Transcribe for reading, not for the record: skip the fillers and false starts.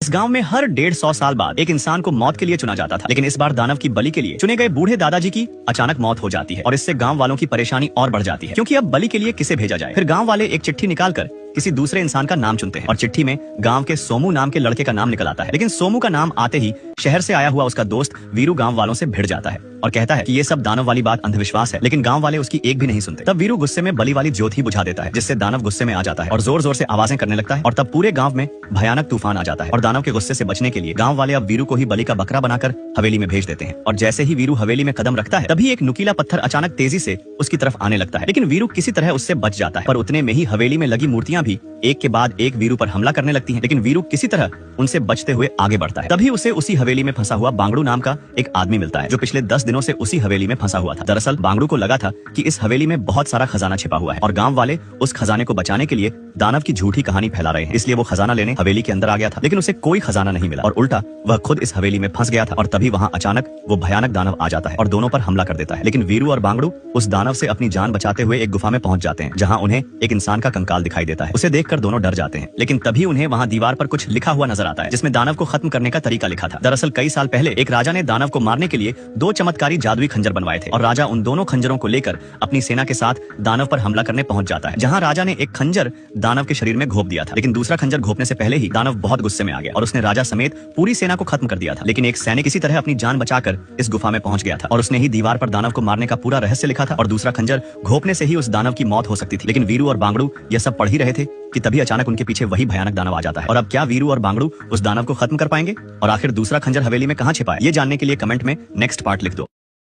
इस गांव में हर 150 साल बाद एक इंसान को मौत के लिए चुना जाता था, लेकिन इस बार दानव की बलि के लिए चुने गए बूढ़े दादाजी की अचानक मौत हो जाती है और इससे गांव वालों की परेशानी और बढ़ जाती है, क्योंकि अब बलि के लिए किसे भेजा जाए। फिर गांव वाले एक चिट्ठी निकालकर किसी दूसरे इंसान का नाम चुनते हैं और चिट्ठी में गांव के सोमू नाम के लड़के का नाम निकल आता है। लेकिन सोमू का नाम आते ही शहर से आया हुआ उसका दोस्त वीरू गांव वालों से भिड़ जाता है और कहता है कि ये सब दानव वाली बात अंधविश्वास है, लेकिन गांव वाले उसकी एक भी नहीं सुनते। तब वीरू गुस्से में बलि वाली ज्योति बुझा देता है, जिससे दानव गुस्से में आ जाता है और जोर जोर से आवाजें करने लगता है और तब पूरे गांव में भयानक तूफान आ जाता है और दानव के गुस्से से बचने के लिए गांव वाले अब वीरू को ही बलि का बकरा बनाकर हवेली में भेज देते हैं। और जैसे ही वीरू हवेली में कदम रखता है तभी एक नुकीला पत्थर अचानक तेजी से उसकी तरफ आने लगता है, लेकिन वीरू किसी तरह उससे बच जाता है। पर उतने में ही हवेली में लगी मूर्तियां भी एक के बाद एक वीरू पर हमला करने लगती हैं, लेकिन वीरू किसी तरह उनसे बचते हुए आगे बढ़ता है। तभी उसे उसी हवेली में फंसा हुआ बांगड़ू नाम का एक आदमी मिलता है, जो पिछले 10 दिनों से उसी हवेली में फंसा हुआ था। दरअसल बांगड़ू को लगा था कि इस हवेली में बहुत सारा खजाना छिपा हुआ है और गांव वाले उस खजाने को बचाने के लिए दानव की झूठी कहानी फैला रहे हैं, इसलिए वो खजाना लेने हवेली के अंदर आ गया था। लेकिन उसे कोई खजाना नहीं मिला और उल्टा वह खुद इस हवेली में फंस गया था और तभी वहाँ अचानक वो भयानक दानव आ जाता है और दोनों पर हमला कर देता है। लेकिन वीरू और बांगड़ू उस दानव से अपनी जान बचाते हुए एक गुफा में पहुंच जाते हैं, जहाँ उन्हें एक इंसान का कंकाल दिखाई देता है। उसे देखकर दोनों डर जाते हैं, लेकिन तभी उन्हें वहाँ दीवार पर कुछ लिखा हुआ नजर आता है, जिसमें दानव को खत्म करने का तरीका लिखा था। दरअसल कई साल पहले एक राजा ने दानव को मारने के लिए 2 चमत्कारी जादुई खंजर बनवाए थे और राजा उन दोनों खंजरों को लेकर अपनी सेना के साथ दानव पर हमला करने पहुंच जाता है, जहां राजा ने एक खंजर दानव के शरीर में घोंप दिया था। लेकिन दूसरा खंजर घोंपने से पहले ही दानव बहुत गुस्से में आ गया और उसने राजा समेत पूरी सेना को खत्म कर दिया था। लेकिन एक सैनिक किसी तरह अपनी जान बचाकर इस गुफा में पहुंच गया था और उसने ही दीवार पर दानव को मारने का पूरा रहस्य लिखा था और दूसरा खंजर घोंपने से ही उस दानव की मौत हो सकती थी। लेकिन वीरू और बांगड़ू यह सब पढ़ ही रहे थे कि तभी अचानक उनके पीछे वही भयानक दानव आ जाता है। और अब क्या वीरू और बांगड़ू उस दानव को खत्म कर पाएंगे और आखिर दूसरा खंजर हवेली में कहां छिपा है, ये जानने के लिए कमेंट में नेक्स्ट पार्ट लिख दो।